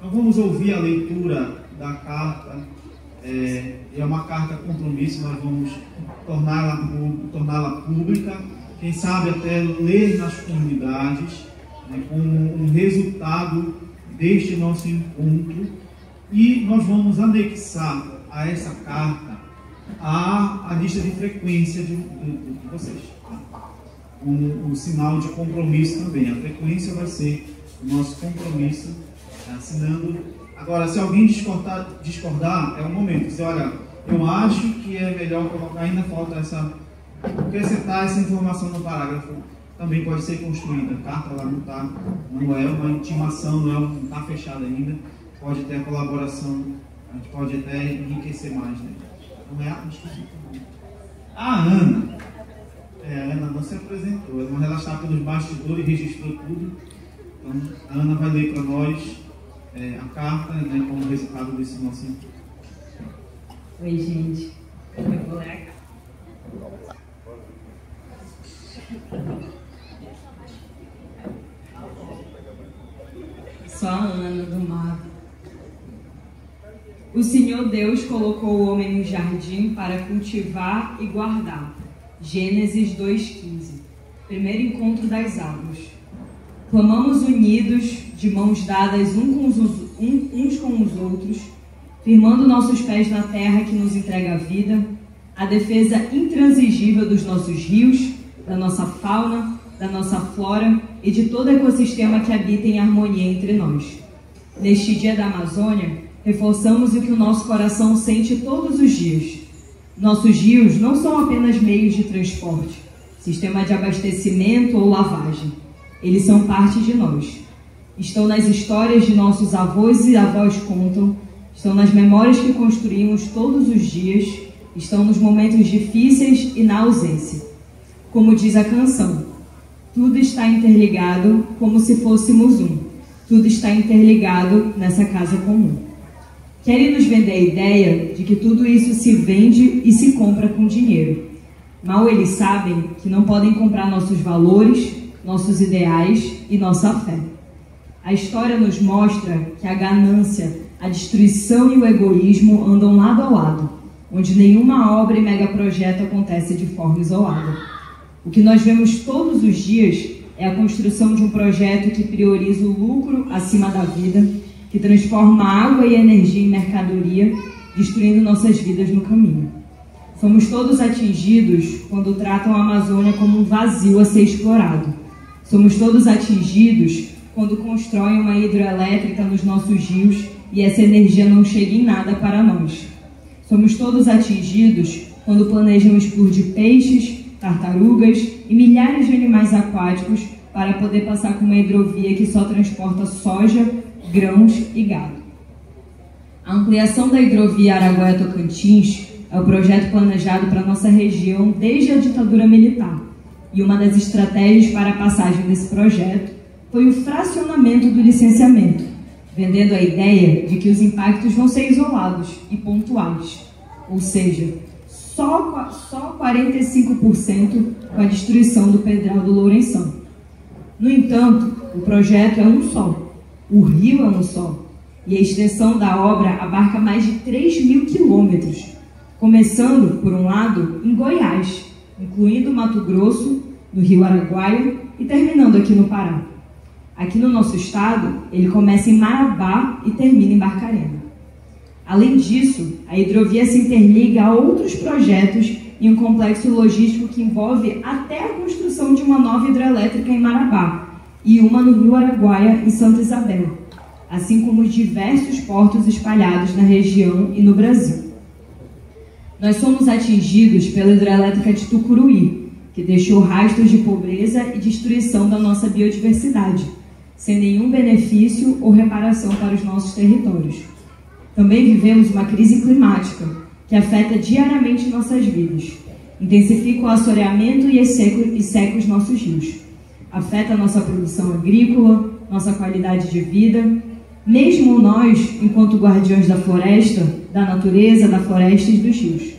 Então vamos ouvir a leitura da carta. É uma carta compromisso, nós vamos torná-la pública, quem sabe até ler nas comunidades, né, como um resultado deste nosso encontro, e nós vamos anexar a essa carta a lista de frequência de vocês, tá? Um sinal de compromisso também. A frequência vai ser o nosso compromisso, assinando. Agora, se alguém discordar, é o momento. Você olha, eu acho que é melhor colocar, ainda falta acrescentar essa informação no parágrafo. Também pode ser construída. A carta lá não é uma intimação, não está fechada ainda. Pode ter a colaboração, a gente pode até enriquecer mais, né? Não é a Ana. A Ana não se apresentou, ela está pelos bastidores e registrou tudo. Então, a Ana vai ler para nós a carta, né, como resultado desse nosso encontro. Oi, gente. Eu vou ler a carta. Só a Ana do mar. O Senhor Deus colocou o homem no jardim para cultivar e guardar. Gênesis 2,15. Primeiro encontro das águas. Clamamos unidos, de mãos dadas uns com os outros, firmando nossos pés na terra que nos entrega a vida, a defesa intransigível dos nossos rios, da nossa fauna, da nossa flora e de todo ecossistema que habita em harmonia entre nós. Neste dia da Amazônia, reforçamos o que o nosso coração sente todos os dias. Nossos rios não são apenas meios de transporte, sistema de abastecimento ou lavagem. Eles são parte de nós. Estão nas histórias de nossos avós e avós contam, estão nas memórias que construímos todos os dias, estão nos momentos difíceis e na ausência. Como diz a canção, tudo está interligado como se fôssemos um. Tudo está interligado nessa casa comum. Querem nos vender a ideia de que tudo isso se vende e se compra com dinheiro. Mal eles sabem que não podem comprar nossos valores, nossos ideais e nossa fé. A história nos mostra que a ganância, a destruição e o egoísmo andam lado a lado, onde nenhuma obra e megaprojeto acontece de forma isolada. O que nós vemos todos os dias é a construção de um projeto que prioriza o lucro acima da vida, que transforma água e energia em mercadoria, destruindo nossas vidas no caminho. Somos todos atingidos quando tratam a Amazônia como um vazio a ser explorado. Somos todos atingidos quando constroem uma hidroelétrica nos nossos rios e essa energia não chega em nada para nós. Somos todos atingidos quando planejam explodir peixes, tartarugas e milhares de animais aquáticos para poder passar com uma hidrovia que só transporta soja, grãos e gado. A ampliação da hidrovia Araguaia-Tocantins é o projeto planejado para nossa região desde a ditadura militar. E uma das estratégias para a passagem desse projeto foi o fracionamento do licenciamento, vendendo a ideia de que os impactos vão ser isolados e pontuais, ou seja, só 45% com a destruição do Pedral do Lourenção. No entanto, o projeto é um só, o rio é um só, e a extensão da obra abarca mais de 3.000 quilômetros, começando, por um lado, em Goiás, incluindo Mato Grosso, no Rio Araguaia e terminando aqui no Pará. Aqui no nosso estado, ele começa em Marabá e termina em Barcarena. Além disso, a hidrovia se interliga a outros projetos em um complexo logístico que envolve até a construção de uma nova hidrelétrica em Marabá e uma no Rio Araguaia, em Santa Isabel, assim como diversos portos espalhados na região e no Brasil. Nós somos atingidos pela hidrelétrica de Tucuruí, que deixou rastros de pobreza e destruição da nossa biodiversidade, sem nenhum benefício ou reparação para os nossos territórios. Também vivemos uma crise climática, que afeta diariamente nossas vidas. Intensifica o assoreamento e seca os nossos rios. Afeta a nossa produção agrícola, nossa qualidade de vida, mesmo nós, enquanto guardiões da floresta, da natureza, da floresta e dos rios.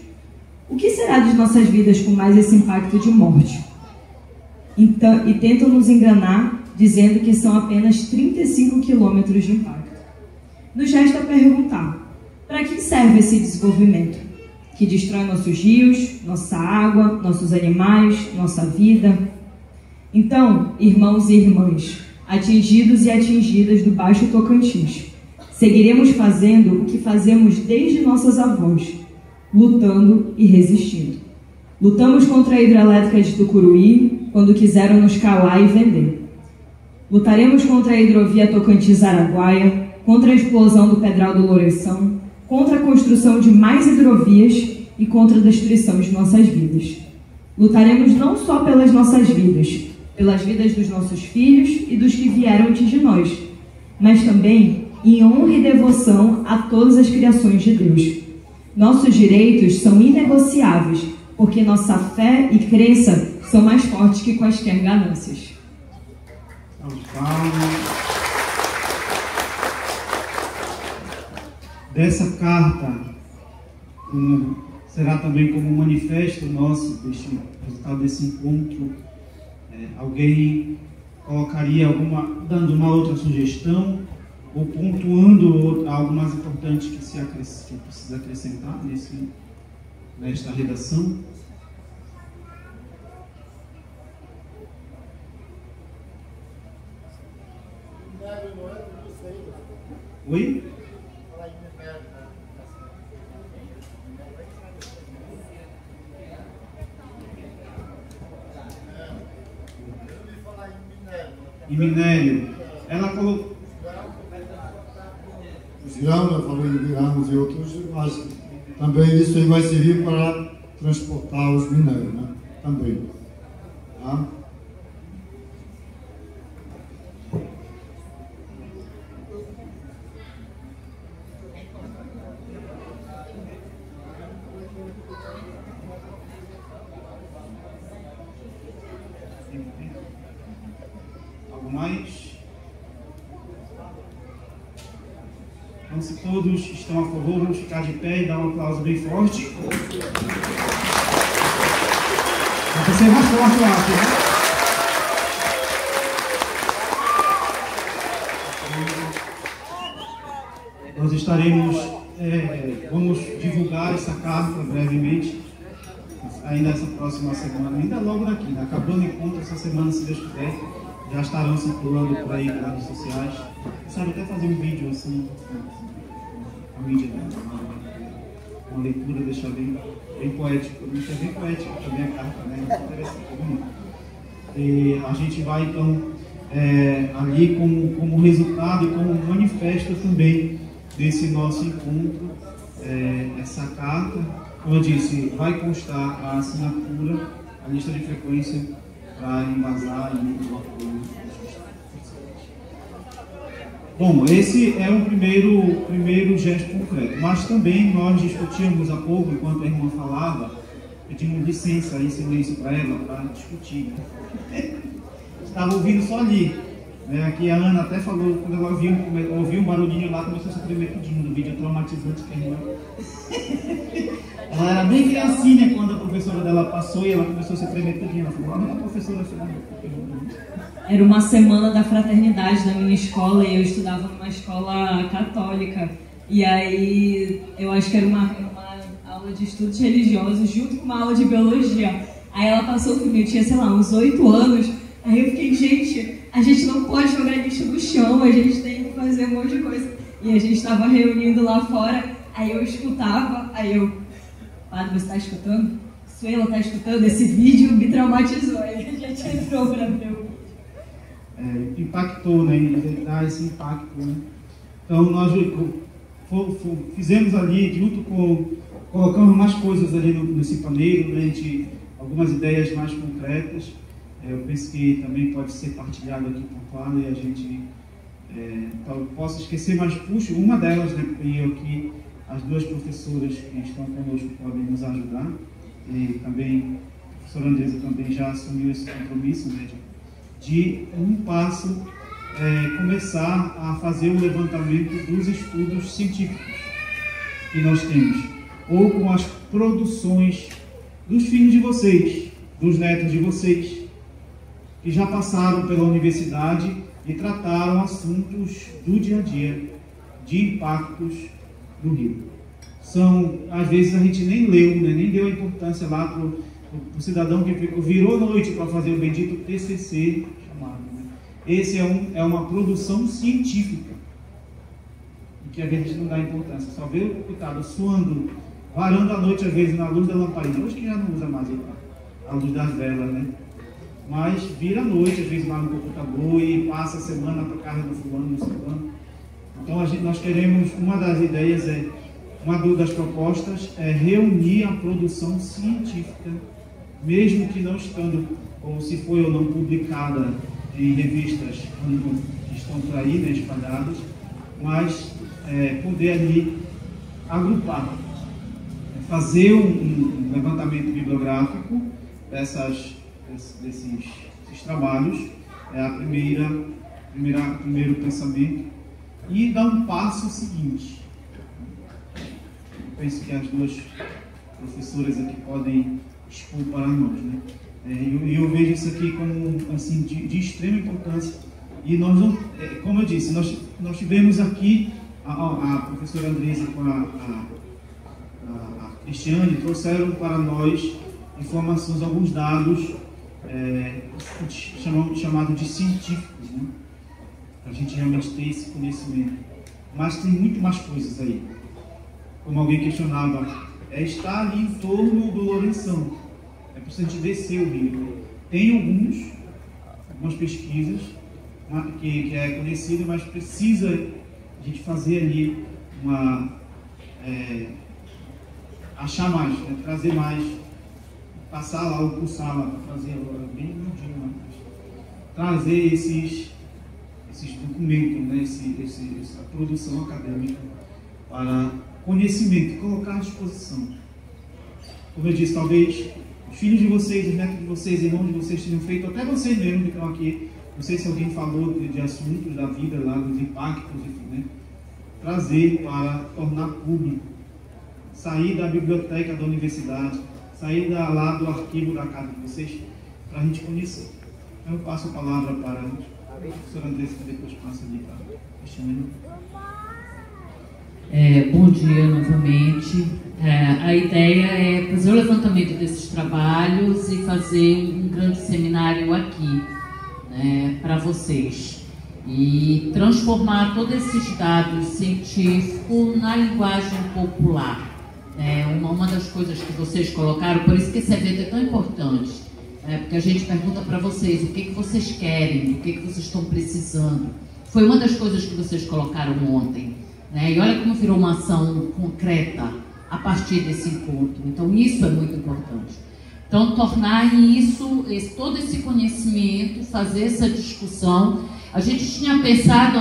O que será de nossas vidas com mais esse impacto de morte? Então, e tentam nos enganar, dizendo que são apenas 35 quilômetros de impacto. nos resta perguntar: para que serve esse desenvolvimento? Que destrói nossos rios, nossa água, nossos animais, nossa vida? Então, irmãos e irmãs, atingidos e atingidas do Baixo Tocantins, seguiremos fazendo o que fazemos desde nossas avós, lutando e resistindo. Lutamos contra a hidrelétrica de Tucuruí, quando quiseram nos calar e vender. Lutaremos contra a hidrovia Tocantins-Araguaia, contra a explosão do Pedral do Loureção, contra a construção de mais hidrovias e contra a destruição de nossas vidas. Lutaremos não só pelas nossas vidas, pelas vidas dos nossos filhos e dos que vieram antes de nós, mas também em honra e devoção a todas as criações de Deus. Nossos direitos são inegociáveis, porque nossa fé e crença são mais fortes que quaisquer ganâncias. Dessa carta, será também como um manifesto nosso, deste resultado desse encontro. Alguém colocaria dando uma outra sugestão, ou pontuando algo mais importante que precisa acrescentar nesta redação? Oi? E minério. Ela colocou. Os grãos, eu falei de grãos e outros, mas também isso aí vai servir para transportar os minérios, né? Também. Tá? Algo mais? Então, se todos estão a favor, vamos ficar de pé e dar um aplauso bem forte. Vai ser mais forte, eu acho, né? Nós estaremos, vamos divulgar essa carta brevemente, ainda essa próxima semana, ainda logo daqui, né? Acabando o encontro essa semana, se Deus quiser, já estarão circulando por aí nas redes sociais. Sabe, até fazer um vídeo assim, a mídia, né? Uma leitura, deixar bem poético, é bem poético também a carta, né? Muito interessante, bonito. E a gente vai então ali como resultado e como manifesto também desse nosso encontro, essa carta, como eu disse, vai constar a assinatura, a lista de frequência para embasar e o apoio. Bom, esse é um primeiro gesto concreto, mas também nós discutíamos há pouco, enquanto a irmã falava, pedimos licença em silêncio para ela, para discutir. Estava ouvindo só ali. Aqui a Ana até falou, quando ela ouviu um barulhinho lá, começou a se tremer tudinho no vídeo traumatizante que a irmã. Ela era bem criancinha quando a professora dela passou e ela começou a se tremer tudinho. Ela falou, a professora falou. Era uma semana da fraternidade na minha escola e eu estudava numa escola católica. E aí eu acho que era uma aula de estudos religiosos junto com uma aula de biologia. Aí ela passou comigo, eu tinha, sei lá, uns 8 anos. Aí eu fiquei, gente, a gente não pode jogar lixo no chão, a gente tem que fazer um monte de coisa. E a gente estava reunindo lá fora, aí eu escutava, padre, você está escutando? Suela está escutando? Esse vídeo me traumatizou, aí a gente entrou para ver o vídeo. Impactou, né? Dá esse impacto, né? Então nós fizemos ali, colocamos mais coisas ali nesse paneiro, né? Algumas ideias mais concretas. Eu penso que também pode ser partilhado aqui com a Clara e a gente possa esquecer, mas puxo uma delas, né? E aqui as duas professoras que estão conosco podem nos ajudar. E também a professora Andresa também já assumiu esse compromisso, né? De um passo começar a fazer o levantamento dos estudos científicos que nós temos, ou com as produções dos filhos de vocês, dos netos de vocês, que já passaram pela universidade e trataram assuntos do dia a dia, de impactos do rio. Às vezes a gente nem leu, né, nem deu a importância lá para o cidadão que virou noite para fazer o bendito TCC chamado. Né? Esse é uma produção científica, que a gente não dá importância. Só vê o coitado suando, varando a noite, às vezes, na luz da lamparina. Hoje que já não usa mais a luz das velas, né? Mas vira a noite, às vezes, lá no computador e passa a semana para casa do fulano, do fulano. Então, nós queremos, uma das ideias uma das propostas é reunir a produção científica, mesmo que não estando, ou se foi ou não publicada em revistas que estão por aí, né, espalhadas, mas poder ali agrupar, fazer um levantamento bibliográfico desses trabalhos, primeiro pensamento, e dar um passo seguinte. Eu penso que as duas professoras aqui podem expor para nós, né? E eu vejo isso aqui como assim, de extrema importância. E nós não, como eu disse, nós tivemos aqui a professora Andressa com a Cristiane trouxeram para nós informações, alguns dados chamados de científicos, né? Para a gente realmente ter esse conhecimento. Mas tem muito mais coisas aí. Como alguém questionava, está ali em torno do Lourenção. É preciso a gente descer o rio. Tem algumas pesquisas que é conhecido, mas precisa a gente fazer ali achar mais, né? Trazer mais, passar lá ou pulsar lá para trazer agora bem miudinho, né? Trazer esses documentos, né? Essa produção acadêmica para conhecimento, colocar à disposição. Como eu disse, talvez os filhos de vocês, os netos de vocês, irmãos de vocês tenham feito, até vocês mesmos que estão aqui, não sei se alguém falou de assuntos da vida lá, dos impactos, enfim, né? Trazer para tornar público, sair da biblioteca da universidade, sair lá do arquivo da casa de vocês, para a gente conhecer. Então eu passo a palavra para a professora Andressa, que depois passa ali para a Cristiane. Bom dia novamente. A ideia é fazer o levantamento desses trabalhos e fazer um grande seminário aqui, né, para vocês. E transformar todos esses dados científicos na linguagem popular. Uma das coisas que vocês colocaram, por isso que esse evento é tão importante, porque a gente pergunta para vocês o que vocês querem, o que vocês estão precisando. Foi uma das coisas que vocês colocaram ontem. E olha como virou uma ação concreta a partir desse encontro. Então, isso é muito importante. Então, tornar todo esse conhecimento, fazer essa discussão. A gente tinha pensado,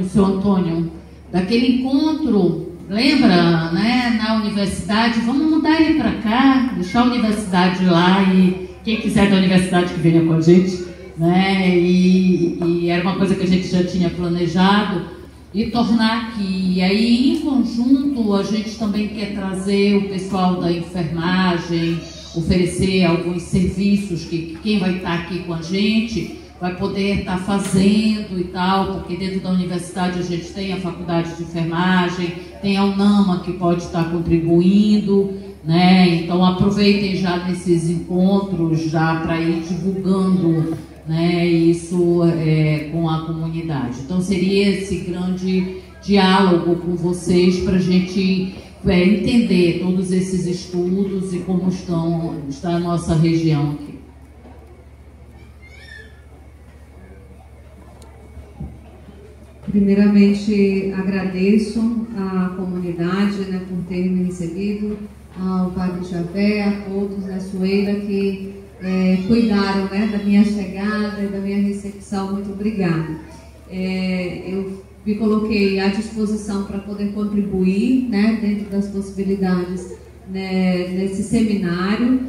seu Antônio, daquele encontro, lembra, né, na universidade? Vamos mudar ele para cá, deixar a universidade lá e quem quiser da universidade que venha com a gente, né? E era uma coisa que a gente já tinha planejado. E tornar aqui, e aí em conjunto a gente também quer trazer o pessoal da enfermagem, oferecer alguns serviços que quem vai estar aqui com a gente vai poder estar fazendo e tal, porque dentro da universidade a gente tem a faculdade de enfermagem, tem a UNAMA que pode estar contribuindo, né? Então aproveitem já nesses encontros já para ir divulgando, né, isso com a comunidade. Então seria esse grande diálogo com vocês para a gente entender todos esses estudos e como está a nossa região aqui. Primeiramente agradeço à comunidade, né, por ter me recebido, ao Padre Javé, a todos, a Sueira, que cuidaram, né, da minha chegada e da minha recepção. Muito obrigada. Eu me coloquei à disposição para poder contribuir, né, dentro das possibilidades, né, nesse seminário,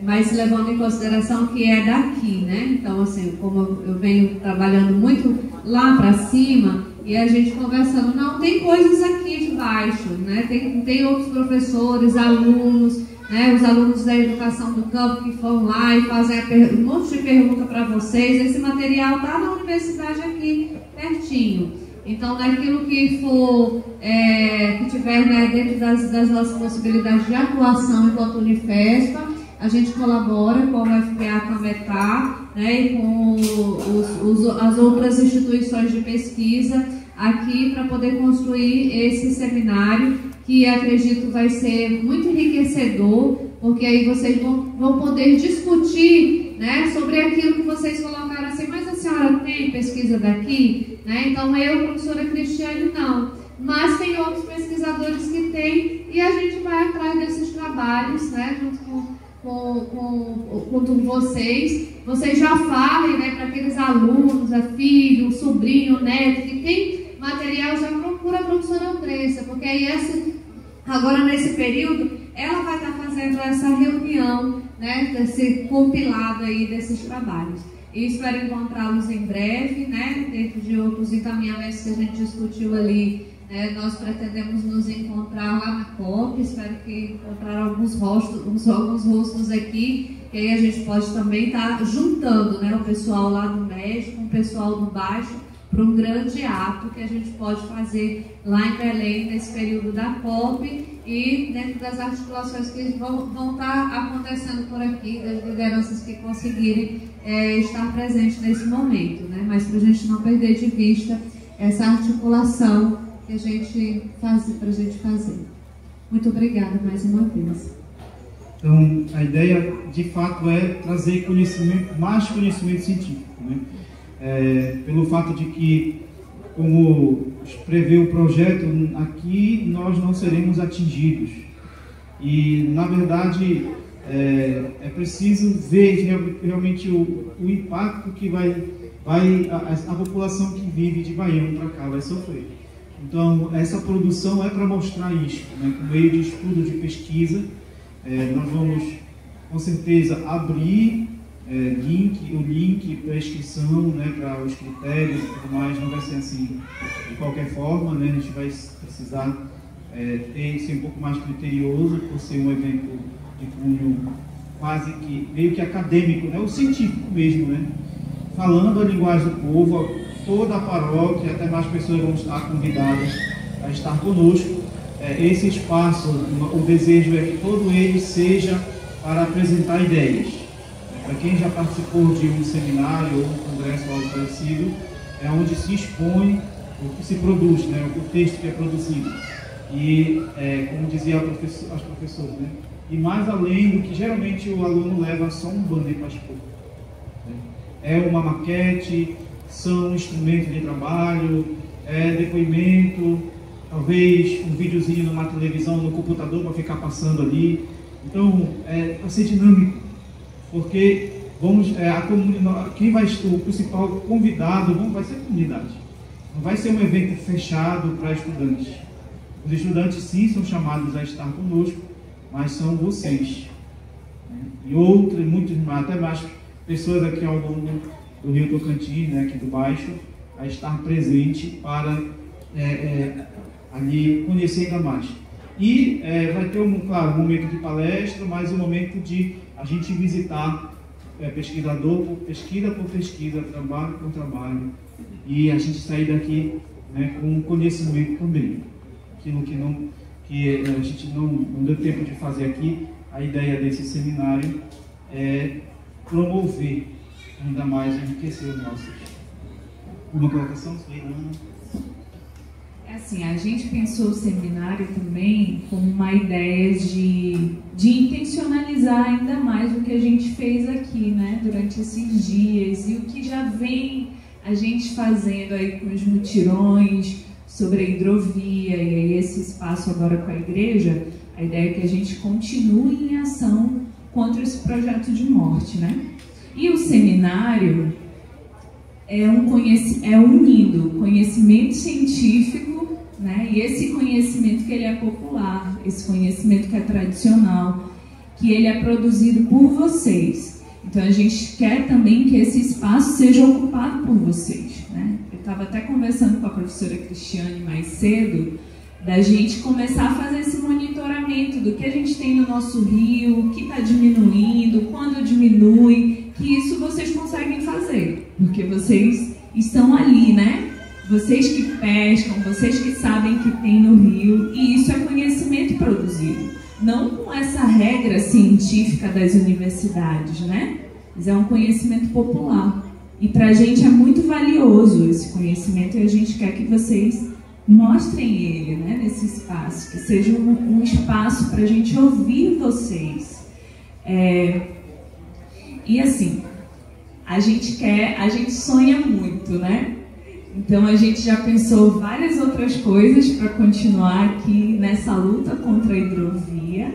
mas levando em consideração que é daqui, né? Então, assim, como eu venho trabalhando muito lá para cima e a gente conversando, não, tem coisas aqui de baixo, né? Tem outros professores, alunos, né, os alunos da educação do campo que foram lá e fazem um monte de pergunta para vocês. Esse material está na universidade aqui, pertinho. Então, naquilo que for, que tiver, né, dentro das nossas possibilidades de atuação enquanto Unifespa, a gente colabora com o UFPA, com a METAR, né, e com as outras instituições de pesquisa aqui para poder construir esse seminário, que acredito vai ser muito enriquecedor, porque aí vocês vão poder discutir, né, sobre aquilo que vocês colocaram assim, mas a senhora tem pesquisa daqui? Né? Então eu, professora Cristiane, não. Mas tem outros pesquisadores que têm, e a gente vai atrás desses trabalhos, né, junto com vocês. Vocês já falem, né, para aqueles alunos, filho, sobrinho, neto, que tem material, já procura a professora Andressa, porque aí agora nesse período ela vai estar fazendo essa reunião, né, desse compilado aí desses trabalhos. E espero encontrá-los em breve, né, dentro de outros encaminhamentos que a gente discutiu ali. Nós pretendemos nos encontrar lá na COP, espero que encontrar alguns rostos aqui, que aí a gente pode também estar juntando, né, o pessoal lá do médio com o pessoal do baixo, para um grande ato que a gente pode fazer lá em Belém nesse período da COP e dentro das articulações que vão estar acontecendo por aqui, das lideranças que conseguirem estar presentes nesse momento, né? Mas para a gente não perder de vista essa articulação que a gente faz para a gente fazer. Muito obrigada mais uma vez. Então, a ideia de fato é trazer conhecimento, mais conhecimento científico, né? Pelo fato de que, como prevê o projeto, aqui nós não seremos atingidos. E, na verdade, é preciso ver realmente o impacto que a população que vive de Baião para cá vai sofrer. Então, essa produção é para mostrar isso, né, por meio de estudo, de pesquisa. Nós vamos, com certeza, abrir o link para inscrição, né, para os critérios e tudo mais. Não vai ser assim de qualquer forma, né, a gente vai precisar ser um pouco mais criterioso, por ser um evento de cunho quase que, meio que acadêmico, né, o científico mesmo, né, falando a linguagem do povo. Toda a paróquia, até mais pessoas vão estar convidadas a estar conosco. Esse espaço, o desejo é que todo ele seja para apresentar ideias. Para quem já participou de um seminário ou um congresso ou algo parecido, é onde se expõe o que se produz, né, o texto que é produzido. E, como dizia as professoras, né, e mais além do que geralmente o aluno leva só um banner para expor. É uma maquete, são instrumentos de trabalho, depoimento, talvez um videozinho numa televisão, no computador para ficar passando ali. Então, vai ser dinâmico, porque quem vai o principal convidado vai ser a comunidade. Não vai ser um evento fechado para estudantes. Os estudantes sim são chamados a estar conosco, mas são vocês. E outros, muitos mais, até mais pessoas aqui ao longo do Rio Tocantins, né, aqui do Baixo, a estar presente para ali conhecer ainda mais. E vai ter, claro, um momento de palestra, mas um momento de a gente visitar pesquisador por pesquisa, trabalho por trabalho, e a gente sair daqui, né, com conhecimento também. Aquilo que a gente não deu tempo de fazer aqui, a ideia desse seminário é promover ainda mais, enriquecer o nosso. Uma colocação, Ana? Assim, a gente pensou o seminário também como uma ideia de intencionalizar ainda mais o que a gente fez aqui, né, durante esses dias, e o que já vem a gente fazendo aí com os mutirões sobre a hidrovia, e aí esse espaço agora com a igreja. A ideia é que a gente continue em ação contra esse projeto de morte, né? E o seminário unindo conhecimento científico, né? E esse conhecimento que ele é popular, esse conhecimento que é tradicional, que ele é produzido por vocês. Então a gente quer também que esse espaço seja ocupado por vocês, né? Eu estava até conversando com a professora Cristiane mais cedo, da gente começar a fazer esse monitoramento do que a gente tem no nosso rio, o que está diminuindo, quando diminui, que isso vocês conseguem fazer, porque vocês estão ali, né, vocês que pescam, vocês que sabem que tem no rio, e isso é conhecimento produzido. Não com essa regra científica das universidades, né? Mas é um conhecimento popular. E para a gente é muito valioso esse conhecimento e a gente quer que vocês mostrem ele, né, nesse espaço, que seja um espaço para a gente ouvir vocês. E assim, a gente sonha muito, né? Então a gente já pensou várias outras coisas para continuar aqui nessa luta contra a hidrovia,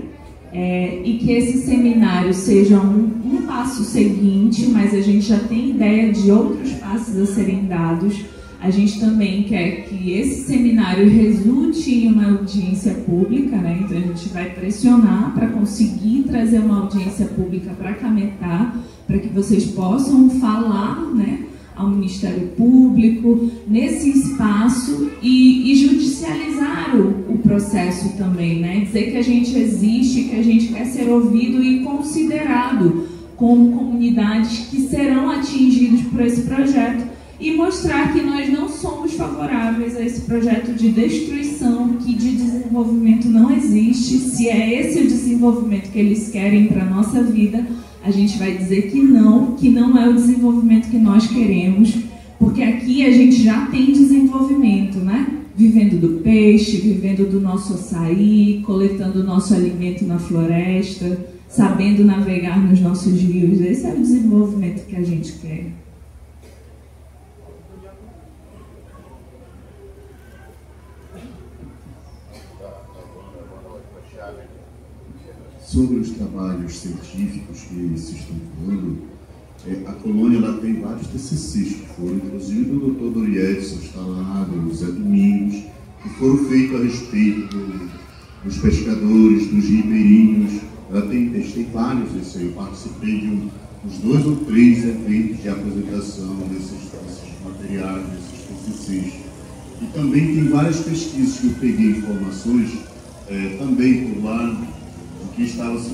e que esse seminário seja um passo seguinte, mas a gente já tem ideia de outros passos a serem dados. A gente também quer que esse seminário resulte em uma audiência pública, né? Então a gente vai pressionar para conseguir trazer uma audiência pública para Cametá, para que vocês possam falar, né, ao Ministério Público nesse espaço e judicializar o processo também, né? Dizer que a gente existe, que a gente quer ser ouvido e considerado como comunidades que serão atingidos por esse projeto, e mostrar que nós não somos favoráveis a esse projeto de destruição, que de desenvolvimento não existe. Se é esse o desenvolvimento que eles querem para a nossa vida, a gente vai dizer que não é o desenvolvimento que nós queremos, porque aqui a gente já tem desenvolvimento, né? Vivendo do peixe, vivendo do nosso açaí, coletando o nosso alimento na floresta, sabendo navegar nos nossos rios. Esse é o desenvolvimento que a gente quer. Sobre os trabalhos científicos que se estão falando, a colônia ela tem vários TCCs que foram, inclusive do Dr. Doriedson, está lá, do Zé Domingos, que foram feitos a respeito dos pescadores, dos ribeirinhos. Ela tem vários desses aí. Eu participei de uns 2 ou 3 eventos de apresentação desses materiais, desses TCCs. E também tem várias pesquisas que eu peguei informações também por lá, que estava se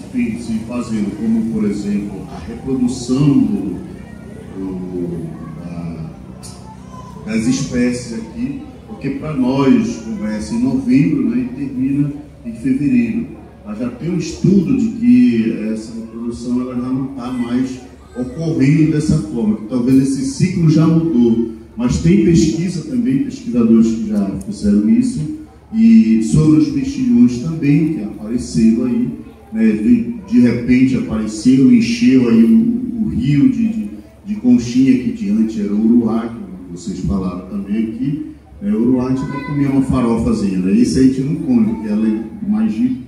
fazendo, como, por exemplo, a reprodução das espécies aqui, porque para nós começa em novembro, né, e termina em fevereiro. Mas já tem um estudo de que essa reprodução ela já não está mais ocorrendo dessa forma, que talvez esse ciclo já mudou. Mas tem pesquisa também, pesquisadores que já fizeram isso, e sobre os mexilhões também, que apareceram aí, né, de repente apareceu, encheu aí o rio de conchinha, que de antes era o uruá, que vocês falaram também aqui. O uruá a gente vai comer uma farofazinha, né? Isso aí a gente não come, porque ela é mais rica.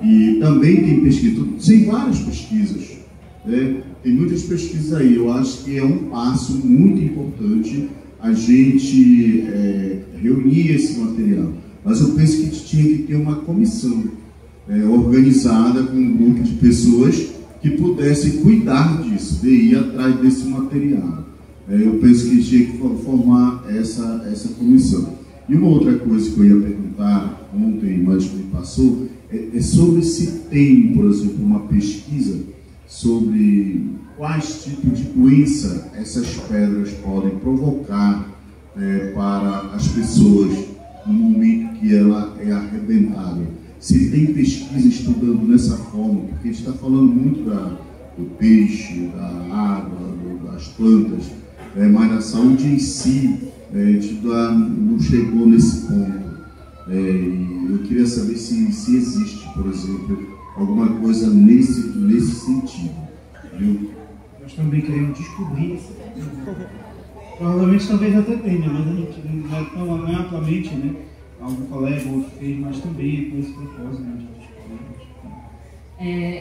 E também tem pesquisa, tem várias pesquisas, né? Tem muitas pesquisas aí. Eu acho que é um passo muito importante a gente reunir esse material. Mas eu penso que a gente tinha que ter uma comissão organizada com um grupo de pessoas que pudessem cuidar disso, de ir atrás desse material. Eu penso que tinha que formar essa comissão. E uma outra coisa que eu ia perguntar ontem, mas me passou, é sobre se tem, por exemplo, uma pesquisa sobre quais tipos de doença essas pedras podem provocar para as pessoas no momento que ela é arrebentada. Se tem pesquisa estudando nessa forma, porque a gente está falando muito do peixe, da água, das plantas, mas a saúde em si a gente não chegou nesse ponto. Eu queria saber se existe, por exemplo, alguma coisa nesse sentido. Viu? Nós também queremos descobrir isso. Provavelmente talvez até tenha, mas a gente não é atualmente, né? Algum colega ou fez, mas também com esse propósito, né?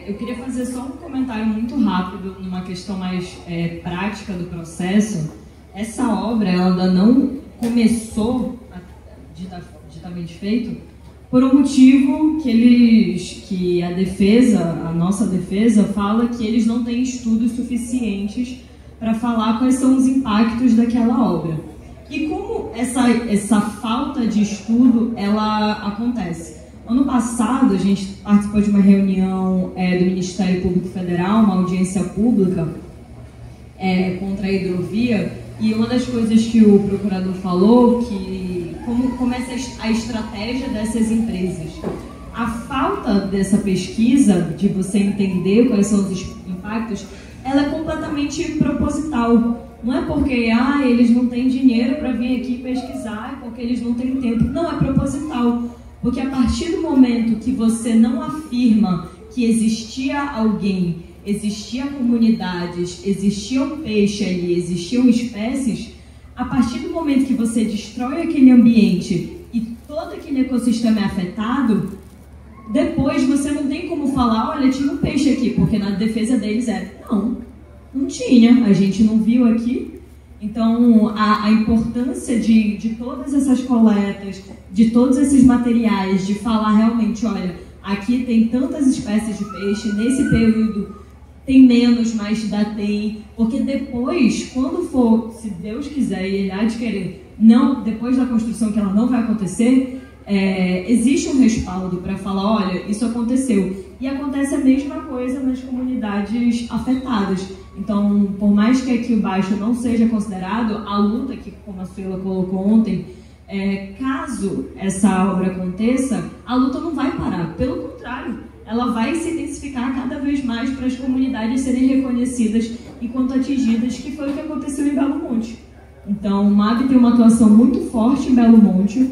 Eu queria fazer só um comentário muito rápido numa questão mais prática do processo. Essa obra ela ainda não começou ditamente feito por um motivo que a nossa defesa fala que eles não têm estudos suficientes para falar quais são os impactos daquela obra. E como essa falta de estudo ela acontece? Ano passado, a gente participou de uma reunião do Ministério Público Federal, uma audiência pública contra a hidrovia, E uma das coisas que o procurador falou, que como é a estratégia dessas empresas. A falta dessa pesquisa, de você entender quais são os impactos, ela é completamente proposital. Não é porque eles não têm dinheiro para vir aqui pesquisar, é porque eles não têm tempo. Não, é proposital. Porque a partir do momento que você não afirma que existia alguém, existiam comunidades, existia um peixe ali, existiam espécies, a partir do momento que você destrói aquele ambiente e todo aquele ecossistema é afetado, depois você não tem como falar, olha, tinha um peixe aqui, porque na defesa deles não tinha, a gente não viu aqui. Então, a importância de todas essas coletas, de todos esses materiais, de falar realmente, olha, aqui tem tantas espécies de peixe, nesse período tem menos, mas ainda tem, porque depois, quando for, se Deus quiser e Ele há de querer, não, depois da construção, que ela não vai acontecer, existe um respaldo para falar, olha, isso aconteceu. E acontece a mesma coisa nas comunidades afetadas. Então, por mais que aqui o baixo não seja considerado, a luta que, como a Suela colocou ontem, caso essa obra aconteça, a luta não vai parar. Pelo contrário, ela vai se intensificar cada vez mais para as comunidades serem reconhecidas enquanto atingidas, que foi o que aconteceu em Belo Monte. Então, o MAB tem uma atuação muito forte em Belo Monte,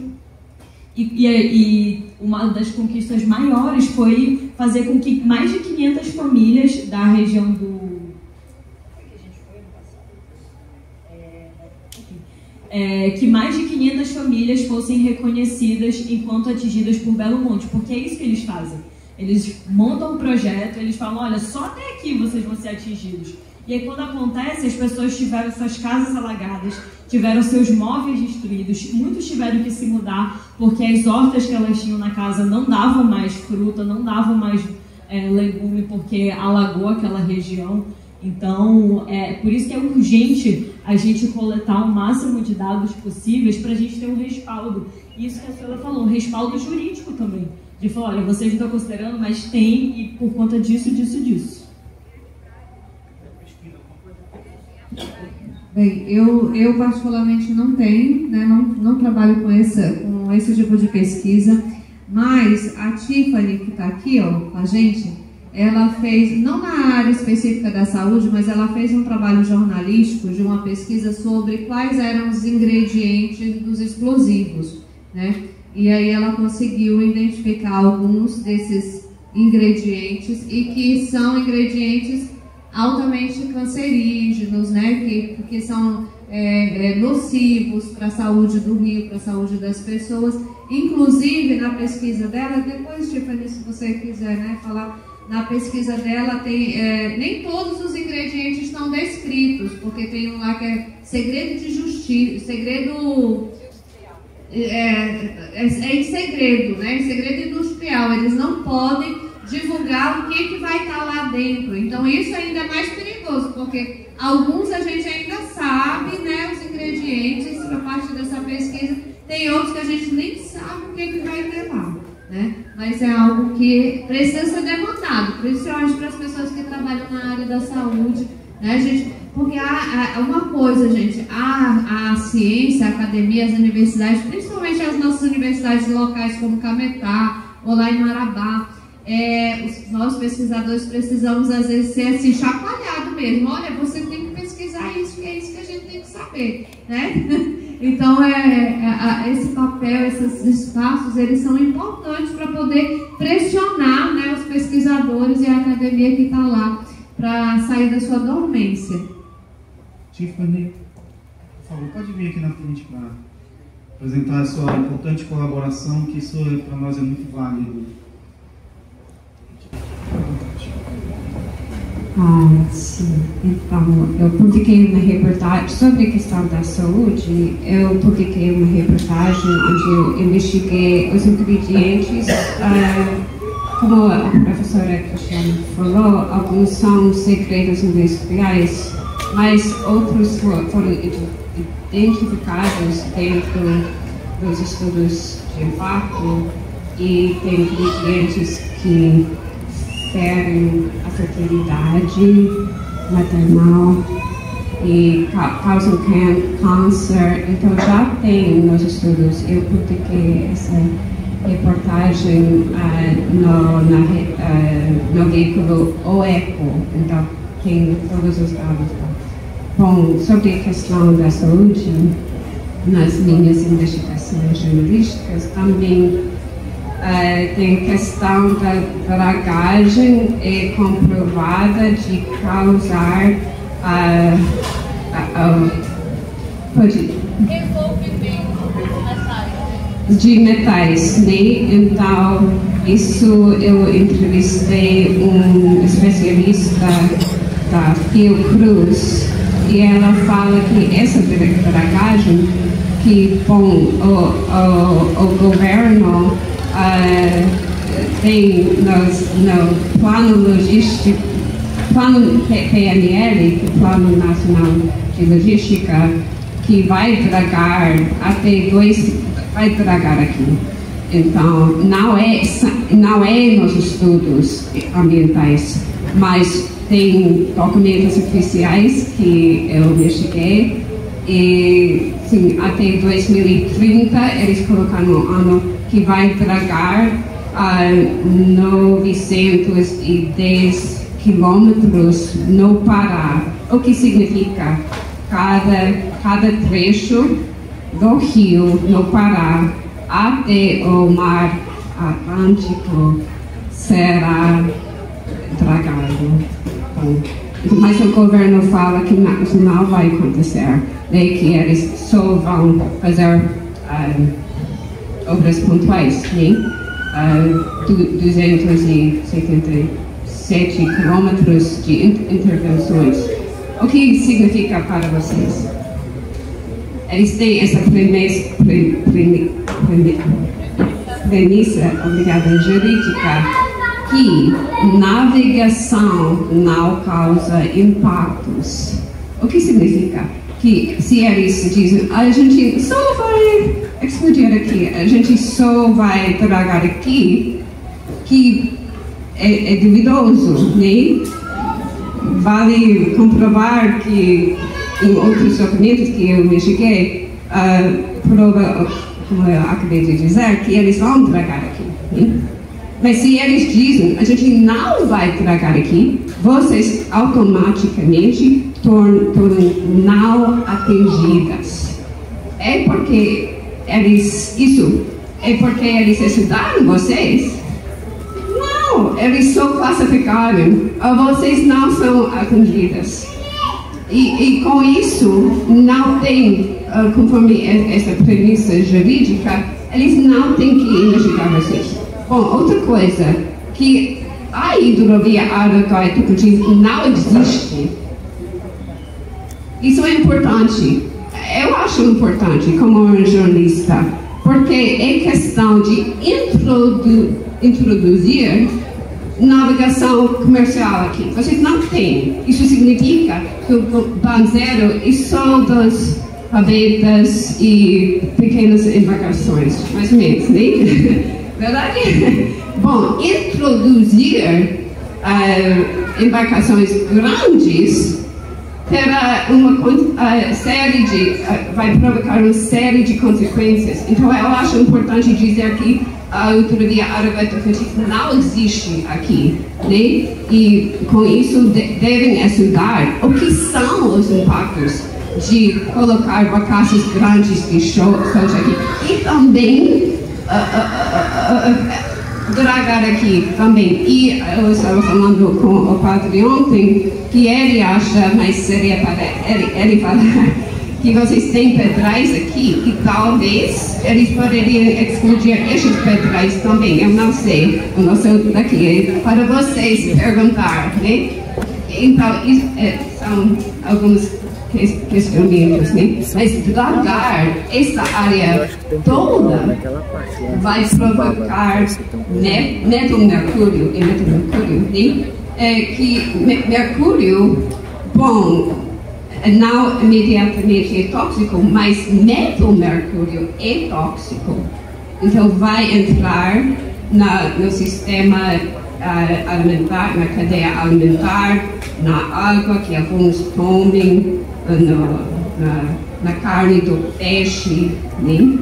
e uma das conquistas maiores foi fazer com que mais de 500 famílias da região do... que mais de 500 famílias fossem reconhecidas enquanto atingidas por Belo Monte, porque é isso que eles fazem. Eles montam um projeto, eles falam, olha, só até aqui vocês vão ser atingidos. E aí, quando acontece, as pessoas tiveram suas casas alagadas, tiveram seus móveis destruídos, muitos tiveram que se mudar, porque as hortas que elas tinham na casa não davam mais fruta, não davam mais legume, porque alagou aquela região. Então, por isso que é urgente a gente coletar o máximo de dados possíveis para a gente ter um respaldo. Isso que a Suela falou, um respaldo jurídico também. De falar, olha, vocês não estão considerando, mas tem, e por conta disso. Bem, eu particularmente não tenho, né, não trabalho com esse tipo de pesquisa, mas a Tiffany, que está aqui com a gente, ela fez, não na área específica da saúde, mas ela fez um trabalho jornalístico de uma pesquisa sobre quais eram os ingredientes dos explosivos, né? E aí ela conseguiu identificar alguns desses ingredientes e que são ingredientes altamente cancerígenos, né? Que são nocivos para a saúde do rio, para a saúde das pessoas. Inclusive, na pesquisa dela, depois, Tiffany, se você quiser, né, falar, na pesquisa dela tem, nem todos os ingredientes estão descritos, porque tem um lá que é segredo de justiça, segredo... em segredo, né? Em segredo industrial, eles não podem divulgar o que vai estar lá dentro. Então isso ainda é mais perigoso, porque alguns a gente ainda sabe, né, os ingredientes para parte dessa pesquisa, tem outros que a gente nem sabe o que vai ter lá, né? Mas é algo que precisa ser demandado, principalmente para as pessoas que trabalham na área da saúde, né, gente? Porque uma coisa, gente, a ciência, a academia, as universidades, principalmente as nossas universidades locais como Cametá ou lá em Marabá, nós pesquisadores precisamos às vezes ser assim, chacoalhado mesmo. Olha, você tem que pesquisar isso, e é isso que a gente tem que saber, né? Então, esse papel, esses espaços, eles são importantes para poder pressionar, né, os pesquisadores e a academia que está lá para sair da sua dormência. Tiffany, por favor, pode vir aqui na frente para apresentar a sua importante colaboração, que isso para nós é muito válido. Sim. Então, eu publiquei uma reportagem sobre a questão da saúde. Eu publiquei uma reportagem onde eu investiguei os ingredientes. Como a professora Cristiane falou, alguns são segredos industriais, mas outros foram identificados dentro dos estudos de impacto, e tem ingredientes que ferem a fertilidade maternal, e causam câncer. Então já tem nos estudos. Eu publiquei essa reportagem no veículo O Eco, então tem todos os dados. Bom, sobre a questão da saúde, nas minhas investigações jornalísticas também tem questão da dragagem comprovada de causar de metais, né? Então, isso eu entrevistei um especialista da Fiocruz e ela fala que essa dragagem que o governo tem no plano logístico, plano PNL, que é o Plano Nacional de Logística, que vai dragar até vai dragar aqui. Então, não é nos estudos ambientais, mas tem documentos oficiais que eu investiguei e sim, até 2030 eles colocaram no ano que vai dragar 910 quilômetros no Pará. O que significa cada trecho do rio no Pará até o mar Atlântico será dragado. Mas o governo fala que isso não vai acontecer, né? Que eles só vão fazer obras pontuais, né? 277 quilômetros de intervenções. O que significa para vocês? Eles têm essa premissa, obrigada, jurídica, que navegação não causa impactos. O que significa? Que se eles dizem, a gente só vai explodir aqui, a gente só vai dragar aqui, que é duvidoso, né? Vale comprovar que em outros documentos que eu investiguei, prova, como eu acabei de dizer, que eles vão dragar aqui, né? Mas se eles dizem, a gente não vai tragar aqui, vocês automaticamente tornam não atingidas. É porque eles estudaram vocês? Não, eles só classificaram. Vocês não são atingidas. E com isso, não tem, conforme essa premissa jurídica, eles não têm que investigar vocês. Bom, outra coisa, que a hidrovia Araguaia-Tucuruti não existe. Isso é importante. Eu acho importante como jornalista, porque é questão de introduzir navegação comercial aqui. Vocês não têm. Isso significa que o banzeiro é só das rabetas e pequenas embarcações, mais ou menos, né? Verdade? Bom, introduzir embarcações grandes terá vai provocar uma série de consequências. Então, eu acho importante dizer que a autovia Araguaia-Tucuruti não existe aqui, né? E com isso devem estudar o que são os impactos de colocar barcaças grandes de soja aqui e também dragar aqui também. E eu estava falando com o padre ontem que ele acha mais seria para ele falar que vocês têm pedrais aqui e talvez eles poderiam explodir esses pedrais também. Eu não sei, eu não sou daqui, é para vocês perguntar, né? Então, isso são alguns questionamentos, né? Mas dragar essa área toda vai provocar metomercúrio, né? Que mercúrio, bom, não imediatamente é tóxico, mas metomercúrio é tóxico. Então vai entrar no sistema alimentar, na cadeia alimentar, na água que alguns tomem, na carne do peixe, né?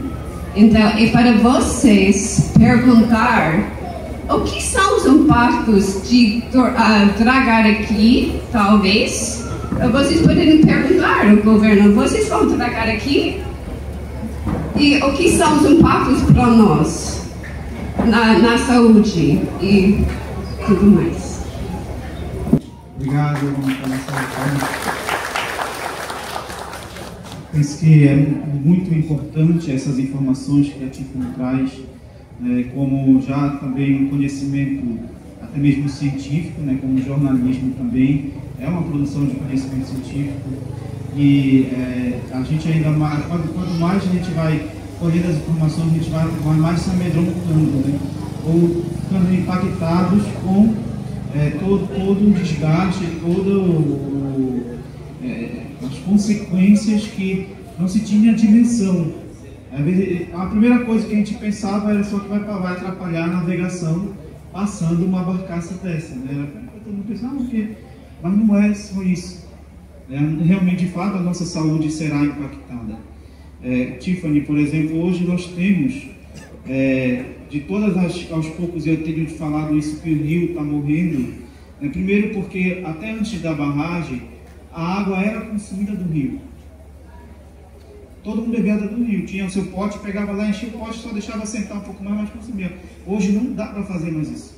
Então, é para vocês perguntar o que são os impactos de dragar aqui, talvez. Vocês podem perguntar ao governo, vocês vão dragar aqui? E o que são os impactos para nós, na saúde e tudo mais. Obrigado, pela sua resposta. Penso que é muito importante essas informações que a Tiffany traz, como já também um conhecimento até mesmo científico, como jornalismo também, é uma produção de conhecimento científico e a gente ainda mais, quanto mais a gente vai colhendo as informações, a gente vai mais se amedrontando, ou ficando impactados com todo o desgaste, as consequências que não se tinha dimensão. Às vezes, a primeira coisa que a gente pensava era só que vai atrapalhar a navegação passando uma barcaça dessa. Todo mundo pensava, mas não é só isso. Realmente, de fato, a nossa saúde será impactada. Tiffany, por exemplo, hoje nós temos, de todas aos poucos eu tenho falado isso, que o rio está morrendo. Primeiro porque até antes da barragem, a água era consumida do rio. Todo mundo bebia do rio, tinha o seu pote, pegava lá, enchia o pote, só deixava sentar um pouco mais, mas consumia. Hoje não dá para fazer mais isso.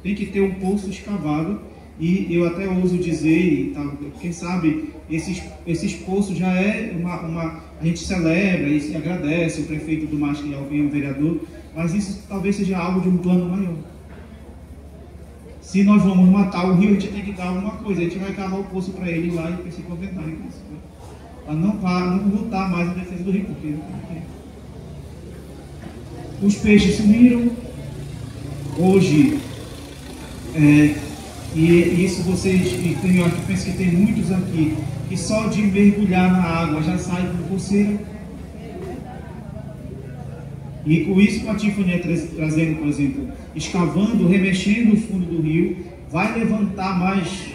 Tem que ter um poço escavado, e eu até ouso dizer, quem sabe, esses poços já é a gente celebra e se agradece, o prefeito do Mascarenhas vem o vereador, mas isso talvez seja algo de um plano maior. Se nós vamos matar o rio, a gente tem que dar alguma coisa, a gente vai cavar o poço para ele lá e se contentar com isso. Para não lutar mais em defesa do rio, porque os peixes sumiram. Hoje, e isso vocês, eu penso que tem muitos aqui, que só de mergulhar na água já sai com coceira. E com isso que a Tiffany trazendo, por exemplo, escavando, remexendo o fundo do rio, vai levantar mais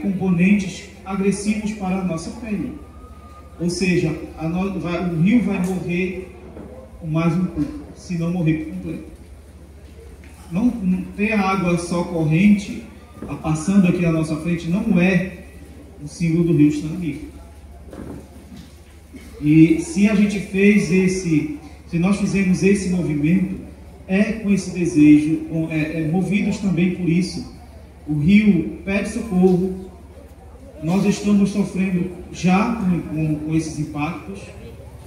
componentes agressivos para a nossa pele. Ou seja, o rio vai morrer mais um pouco, se não morrer por completo. Não ter a água só corrente, passando aqui na nossa frente, não é um símbolo do rio Estranguife. E se a gente se nós fizemos esse movimento, com esse desejo, movidos também por isso. O rio pede socorro, nós estamos sofrendo já com esses impactos.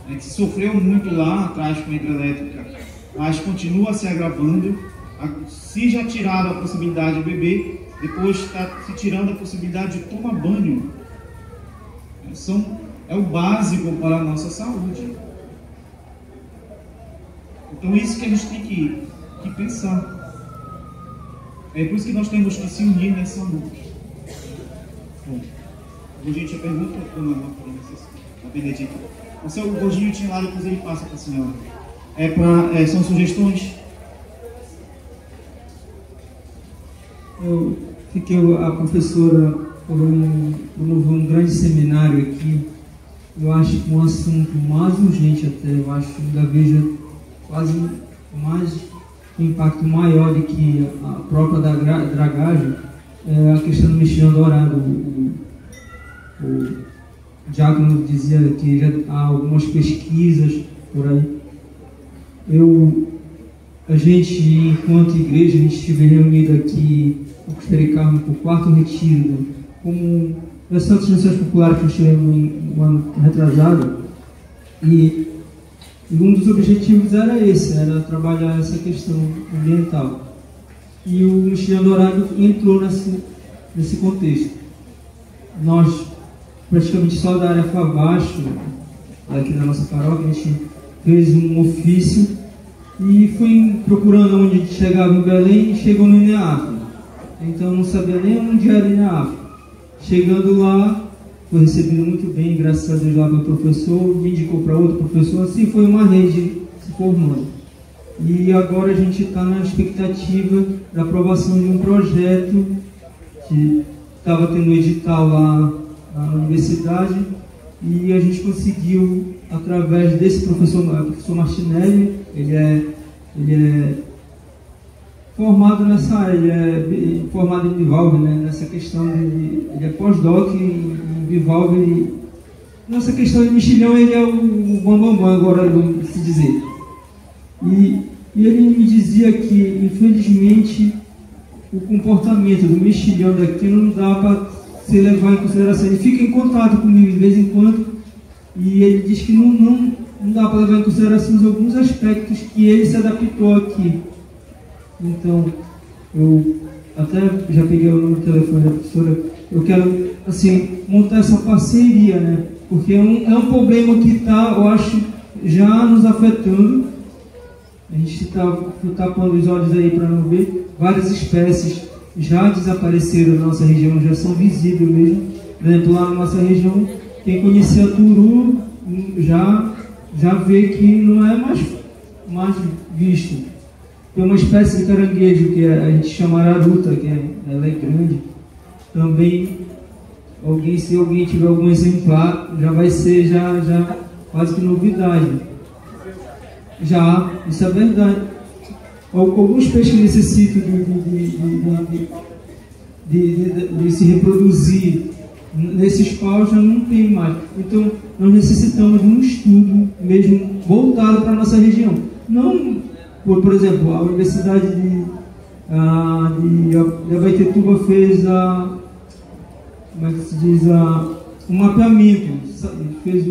A gente sofreu muito lá atrás com a hidrelétrica, mas continua se agravando. Se já tiraram a possibilidade de beber, depois está se tirando a possibilidade de tomar banho. É o básico para a nossa saúde. Então, isso que a gente tem que pensar. É por isso que nós temos que se unir nessa luta. Bom, o Gordinho tinha pergunta, a Benedita. O Gordinho tinha lá, depois ele passa para a senhora. São sugestões? A professora promoveu um grande seminário aqui. Eu acho que um assunto mais urgente até, eu acho que ainda vejo quase mais um impacto maior do que a própria dragagem, é a questão do mexilhão dourado. O Diácono dizia que já há algumas pesquisas por aí. A gente, enquanto igreja, a gente esteve reunido aqui no Costeiro Carmo para o quarto retiro, como das Santas Missões Populares que nós tivemos no ano retrasado, e um dos objetivos era trabalhar essa questão ambiental. E o mexilhão dourado entrou nesse contexto. Nós, praticamente só da área para baixo, aqui na nossa paróquia, a gente fez um ofício e fui procurando onde a gente chegava em Belém e chegou no INEAF. Então eu não sabia nem onde era o INEAF. Chegando lá, foi recebido muito bem, graças a Deus, lá pelo professor, me indicou para outro professor, assim foi uma rede se formando. E agora a gente está na expectativa da aprovação de um projeto que estava tendo edital lá na universidade, e a gente conseguiu, através desse professor Martinelli. Ele é formado nessa área, ele é formado em Bivalve, né, nessa questão ele é pós-doc em Bivalve. Nessa questão de mexilhão, ele é o bambambam, agora vamos se dizer. E ele me dizia que, infelizmente, o comportamento do mexilhão daqui não dá para se levar em consideração. Ele fica em contato comigo de vez em quando, e ele diz que não dá para levar em consideração alguns aspectos que ele se adaptou aqui. Então, eu até já peguei o número do telefone da professora. Eu quero, assim, montar essa parceria, né? Porque é um problema que está, eu acho, já nos afetando. A gente está tapando os olhos aí para não ver. Várias espécies já desapareceram na nossa região, já são visíveis mesmo. Por exemplo, lá na nossa região, quem conhecia turu já vê que não é mais visto. Tem uma espécie de caranguejo que a gente chama araruta, ela é grande. Também, se alguém tiver algum exemplar, já vai ser já quase que novidade. Já, isso é verdade. Alguns peixes necessitam de se reproduzir nesses paus, já não tem mais. Então, nós necessitamos de um estudo mesmo voltado para a nossa região. Não, por exemplo, a Universidade de Abaetetuba fez como é que se diz, um mapeamento, fez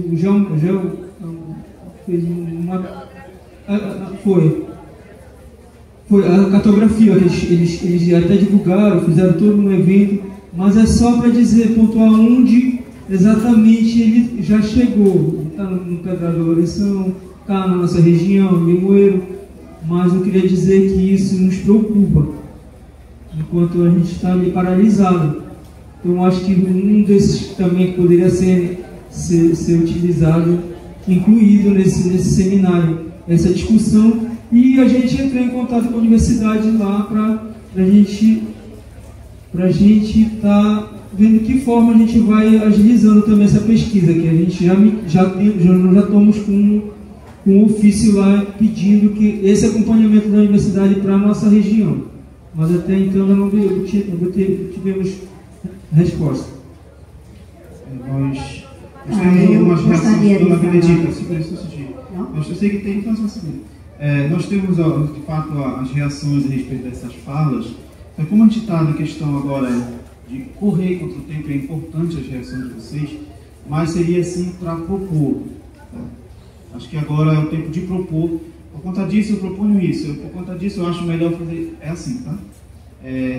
foi a cartografia, eles até divulgaram, fizeram todo um evento, mas é só para dizer, pontuar onde exatamente ele já chegou. Está no Pedra da Loureção, está na nossa região, no Limoeiro, mas eu queria dizer que isso nos preocupa, enquanto a gente está ali paralisado. Então, acho que um desses também poderia ser utilizado, incluído nesse seminário, essa discussão. E a gente entrou em contato com a universidade lá para a gente estar vendo que forma a gente vai agilizando também essa pesquisa, que a gente já estamos com um ofício lá pedindo que esse acompanhamento da universidade para a nossa região. Mas até então não tivemos resposta. Nós temos umas reações pela Benedita, eu sei que tem que fazer assim. Nós temos, de fato, as reações a respeito dessas falas. Então, como a gente está na questão agora de correr contra o tempo, é importante as reações de vocês, mas seria assim para propor. Tá? Acho que agora é o tempo de propor. Por conta disso, eu proponho isso. Por conta disso, eu acho melhor fazer. É assim, tá?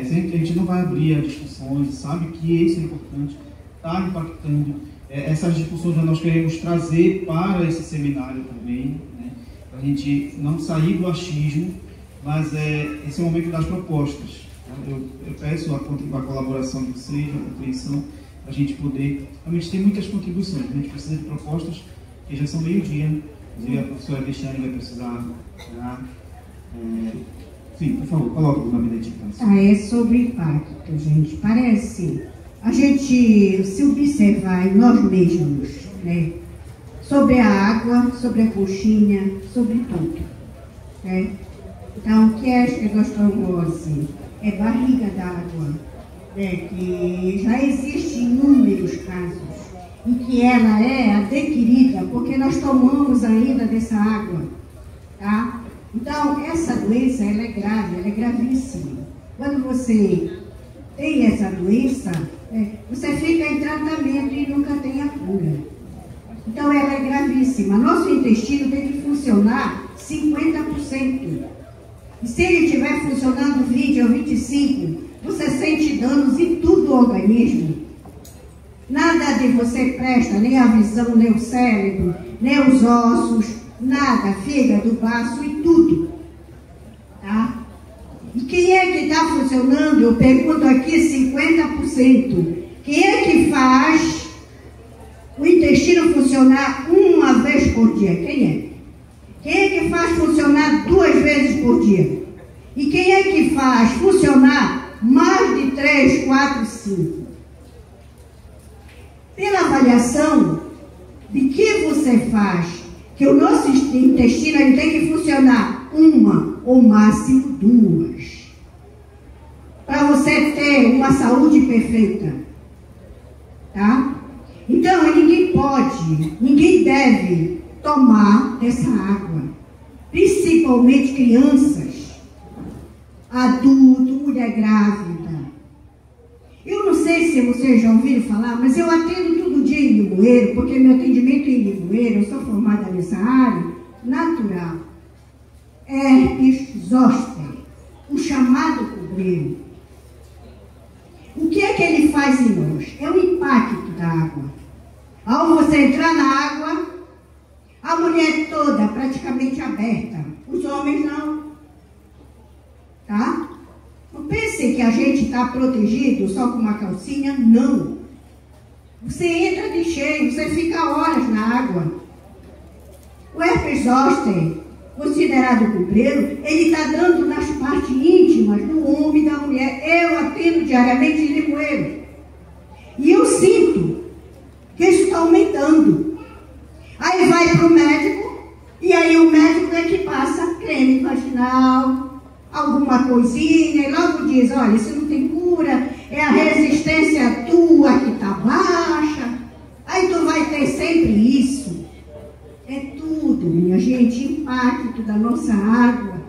Sempre a gente não vai abrir as discussões, sabe que isso é importante, está impactando. Essas discussões nós queremos trazer para esse seminário também, né? Para a gente não sair do achismo, mas esse é o momento das propostas. Tá? Eu peço a colaboração de vocês, a compreensão, para a gente poder. Realmente tem muitas contribuições, a gente precisa de propostas que já são meio-dia, e a professora Cristiane vai precisar. Sim, por favor, coloca na Benedita. É sobre impacto, gente. Parece, a gente se observar em nós mesmos, né? Sobre a água, sobre a coxinha, sobre tudo, né? Então, o que é estegostosmose? É barriga d'água, né? Que já existem inúmeros casos em que ela é adquirida porque nós tomamos ainda dessa água, tá? Então, essa doença, ela é grave, ela é gravíssima. Quando você tem essa doença, você fica em tratamento e nunca tem a cura. Então, ela é gravíssima. Nosso intestino tem que funcionar 50%. E se ele estiver funcionando 20% ou 25%, você sente danos em todo o organismo. Nada de você presta, nem a visão, nem o cérebro, nem os ossos, nada, fígado, baço e tudo, tá? E quem é que está funcionando? Eu pergunto aqui 50%. Quem é que faz o intestino funcionar uma vez por dia? Quem é? Quem é que faz funcionar 2 vezes dia. E quem é que faz funcionar mais de 3, 4, 5? Pela avaliação de que você faz, que o nosso intestino ele tem que funcionar uma ou máximo 2. Para você ter uma saúde perfeita. Tá? Então, ninguém deve tomar dessa água. Principalmente crianças, adulto, mulher grávida. Eu não sei se vocês já ouviram falar, mas eu atendo todo dia em Limoeiro, porque meu atendimento é em Limoeiro, eu sou formada nessa área, natural. Herpes zoster, o chamado cobreiro. O que é que ele faz em nós? É o impacto da água. Ao você entrar na água, a mulher toda praticamente aberta. Os homens não. Tá? Não pense que a gente está protegido só com uma calcinha. Não. Você entra de cheio, você fica horas na água. O herpes zoster, considerado cobreiro, ele está dando nas partes íntimas do homem e da mulher. Eu atendo diariamente em Limoeiro. E eu sinto que isso está aumentando. Aí vai para o médico, e aí o médico é que passa creme vaginal, alguma coisinha, e logo diz, olha, isso não tem cura, é a resistência tua que está baixa. Aí tu vai ter sempre isso. É tudo, minha gente, impacto da nossa água.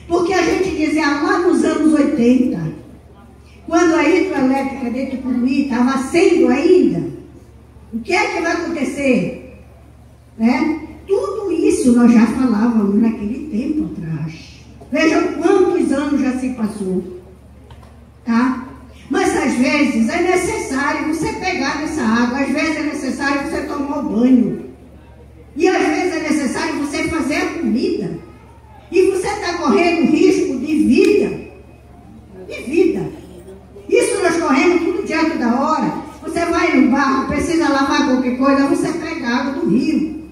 Porque a gente dizia lá nos anos 80, quando a hidroelétrica de Tucuruí estava sendo ainda, o que é que vai acontecer? Né? Tudo isso nós já falávamos naquele tempo atrás. Vejam quantos anos já se passou. Tá? Mas às vezes é necessário você pegar nessa água, às vezes é necessário você tomar o banho. E às vezes é necessário você fazer a comida. E você está correndo risco de vida. De vida. Isso nós corremos tudo diante da hora. Você vai no barco, precisa lavar qualquer coisa, você pega água do rio.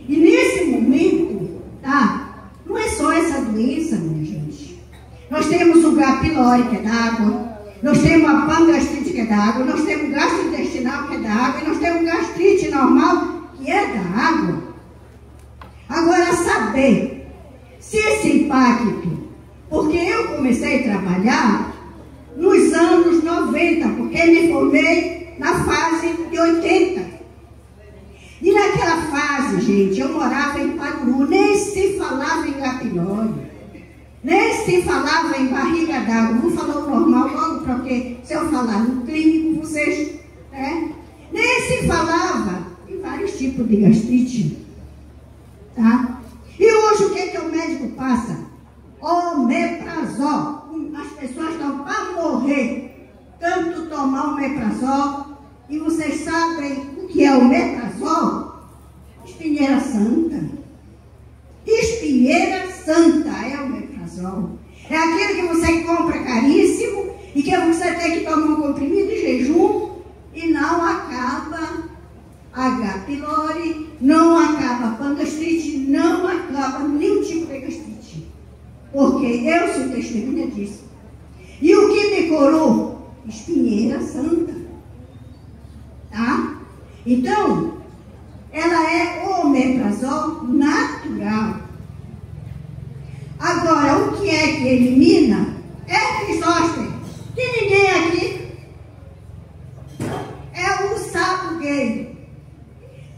E nesse momento, tá? Não é só essa doença, minha gente. Nós temos o H. pylori, que é da água. Nós temos a pangastrite, que é da água. Nós temos o gastrointestinal, que é da água. E nós temos gastrite normal, que é da água. Agora, saber se esse impacto, porque eu comecei a trabalhar nos anos 90, porque me formei na fase de 80. E naquela fase, gente, eu morava em Paruru, nem se falava em H. pylori, nem se falava em barriga d'água. Vou falar o normal logo, porque se eu falar no clínico, vocês, né? Nem se falava em vários tipos de gastrite, tá? E hoje o que é que o médico passa? Omeprazol. As pessoas estão para morrer, tanto tomar omeprazol. E vocês sabem o que é omeprazol? Espinheira santa. Espinheira santa é omeprazol. É aquele que você compra caríssimo e que você tem que tomar um comprimido de jejum e não acaba H. pylori, não acaba pangastrite, não acaba nenhum tipo de gastrite. Porque eu sou testemunha disso. E o que me curou? Espinheira santa. Tá? Então, ela é omeprazol natural. Agora, o que é que elimina? Herpes zoster. Que ninguém aqui é o sabugueiro.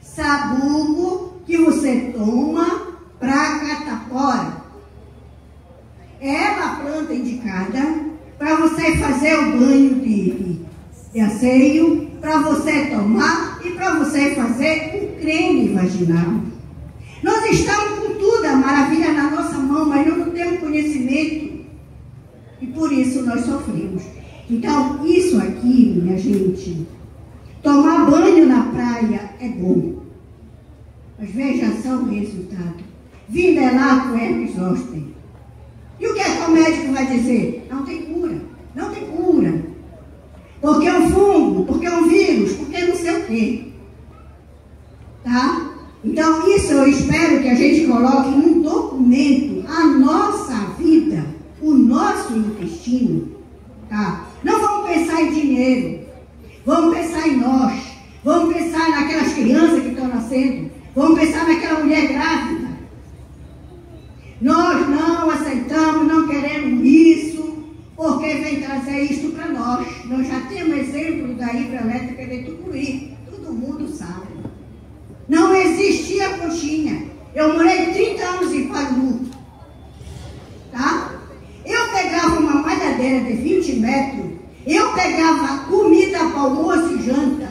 Sabugo que você toma para catapora. É a planta indicada para você fazer o banho de asseio, para você tomar e para você fazer o creme vaginal. Nós estamos com tudo, a maravilha na nossa mão, mas nós não temos conhecimento. E por isso nós sofremos. Então, isso aqui, minha gente, tomar banho na praia é bom. Mas veja só o resultado. Vindo é lá com herpes zoster. E o que é que o médico vai dizer? Não tem cura. Não tem cura. Porque é um fungo, porque é um vírus, porque não sei o quê. Tá? Então, isso eu espero que a gente coloque num documento a nossa vida. destino. Tá? Não vamos pensar em dinheiro, vamos pensar em nós, vamos pensar naquelas crianças que estão nascendo, vamos pensar naquela mulher grávida. Nós não aceitamos, não queremos isso, porque vem trazer isso para nós. Nós já temos exemplo da hidrelétrica de Tucuruí, todo mundo sabe. Não existia coxinha. Eu morei 30 anos em Palu, tá? Eu pegava uma malhadeira de 20 metros, eu pegava comida para almoço e janta.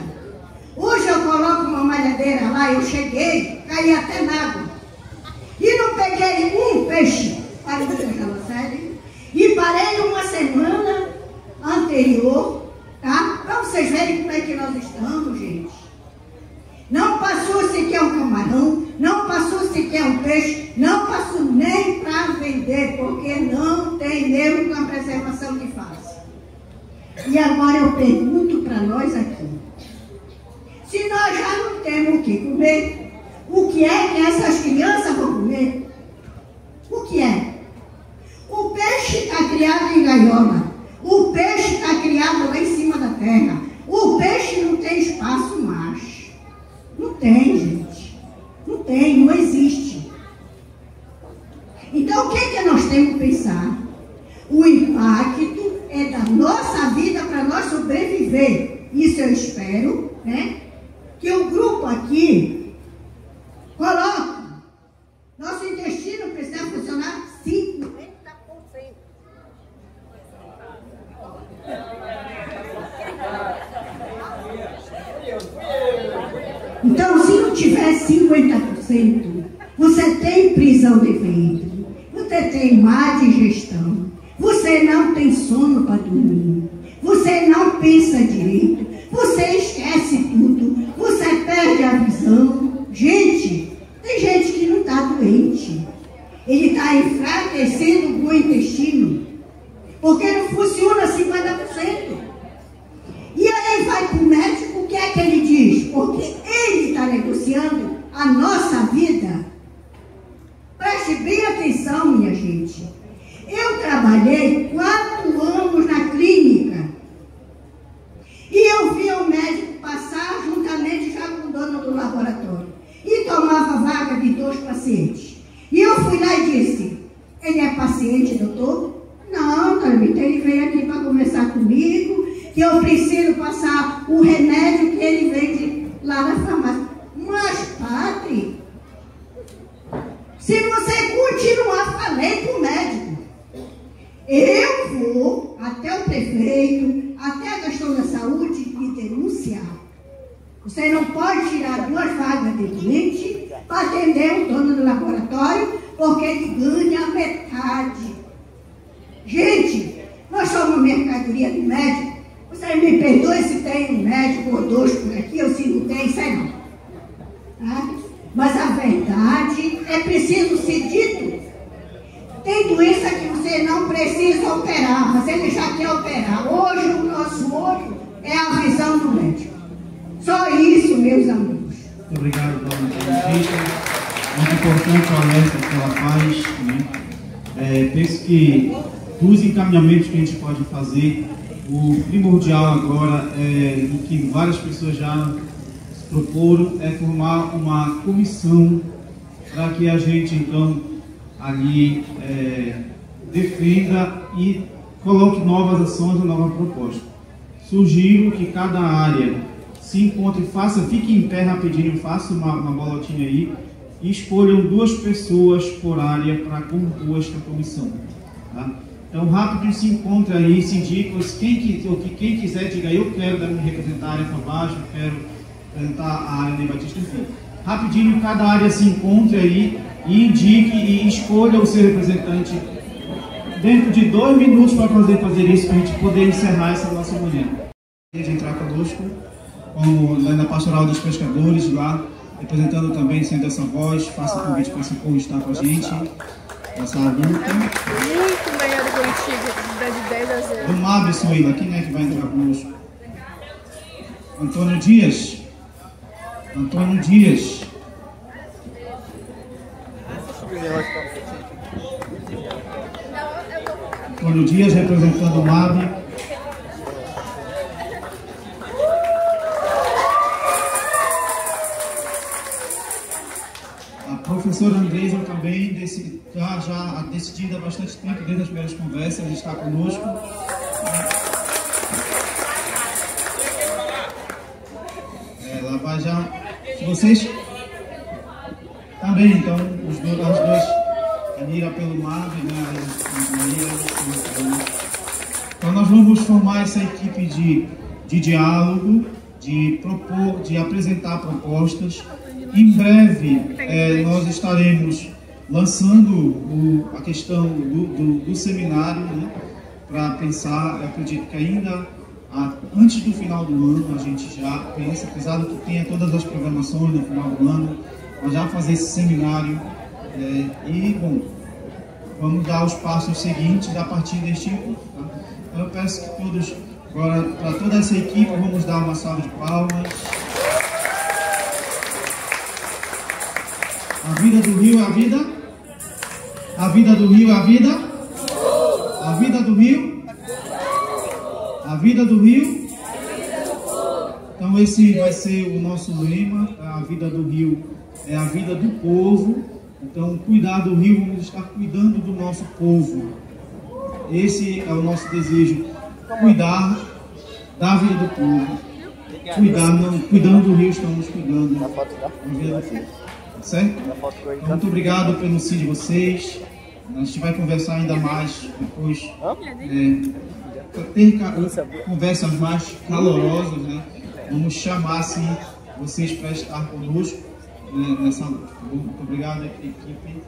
Hoje eu coloco uma malhadeira lá, eu cheguei, caí até na água. E não peguei um peixe para o série. E parei uma semana anterior, tá? Para vocês verem como é que nós estamos, gente. Não passou sequer um camarão, não passou sequer um peixe, não passou nem para vender, porque não tem mesmo com a preservação que faz. E agora eu pergunto para nós aqui, se nós já não temos o que comer, o que é que essas crianças vão comer? O que é? O peixe está criado em gaiola, o peixe está criado lá em cima da terra, o peixe não tem espaço mais. Não tem, gente. Não tem, não existe. Então, o que é que nós temos que pensar? O impacto é da nossa vida para nós sobreviver. Isso eu espero, né? Que o grupo aqui coloque. Nosso intestino precisa funcionar 50%. Então, se não tiver 50%, você tem prisão de ventre, você tem má digestão, você não tem sono para dormir, você não pensa direito, você esquece tudo, você perde a visão. Gente, tem gente que não está doente, ele está enfraquecendo o intestino, porque não funciona 50%. E aí vai para o médico, o que é que ele diz? Porque ele está negociando a nossa vida. Preste bem atenção, minha gente. Eu trabalhei 4 anos na clínica. E eu vi o médico passar juntamente já com o dono do laboratório. E tomava vaga de 2 pacientes. E eu fui lá e disse, ele é paciente, doutor? Não, Carmita, ele veio aqui para conversar comigo, que eu preciso passar o remédio que ele vende lá na farmácia. Mas, padre, se você continuar, falei com o médico, eu vou até o prefeito, até a questão da saúde e denunciar. Você não pode tirar 2 vagas de doente para atender o dono do laboratório, porque ele ganha metade. Gente, nós somos mercadoria do médico. Você me perdoe se tem um médico ou 2 por aqui, ou se não tem, sei não. Tá? Mas a verdade é preciso ser dito. Tem doença que você não precisa operar, mas ele já quer operar. Hoje o nosso olho é a visão do médico. Só isso, meus amigos. Muito obrigado, dona Rita. Muito importante o alerta que ela faz, né? Penso que dos encaminhamentos que a gente pode fazer, o primordial agora, o que várias pessoas já se proporam, é formar uma comissão para que a gente, então, ali defenda e coloque novas ações, nova proposta. Sugiro que cada área se encontre, fique em pé rapidinho, faça uma bolotinha aí e escolham 2 pessoas por área para compor esta comissão. Tá? Então, rápido se encontra aí, se indica, quem quiser, diga, eu quero me representar a área para baixo, eu quero representar a área de Batista, enfim. Rapidinho, cada área se encontre aí e indique e escolha o seu representante dentro de 2 minutos para fazer isso, para a gente poder encerrar essa nossa manhã. De entrar conosco, como na Pastoral dos Pescadores, lá, representando também, sendo essa voz, faça o convite para esse povo estar com a gente. Essa luta. Muito melhor do que o antigo, de 10-0. Vamos lá, Bessuíla, quem é que vai entrar conosco? Antônio Dias. Antônio Dias. Antônio Dias, representando o MAB. A professora Andresa também, já decidida há bastante tempo, desde as primeiras conversas, está conosco. Ela vai já... Se vocês... Também, então, as duas... A Nira pelo MAB, né? Então nós vamos formar essa equipe de diálogo, de apresentar propostas. Em breve nós estaremos lançando a questão do seminário, né? Para pensar, eu acredito que ainda antes do final do ano a gente já pensa, apesar de que tenha todas as programações no final do ano, nós já fazer esse seminário. E, bom, vamos dar os passos seguintes a partir deste encontro. Tá? Então, eu peço que todos, agora, para toda essa equipe, vamos dar uma salva de palmas. A vida do Rio é a vida? A vida do Rio é a vida? A vida do Rio? A vida do Rio? Então, esse vai ser o nosso lema. A vida do Rio é a vida do povo. Então, cuidar do Rio, vamos estar cuidando do nosso povo. Esse é o nosso desejo, cuidar da vida do povo. Cuidando do Rio, estamos cuidando da vida do povo. Tá certo? Então, muito obrigado pelo sim de vocês. A gente vai conversar ainda mais depois. Ter conversas mais calorosas, né? Vamos chamar assim, vocês para estar conosco nessa luta. Muito obrigado, equipe.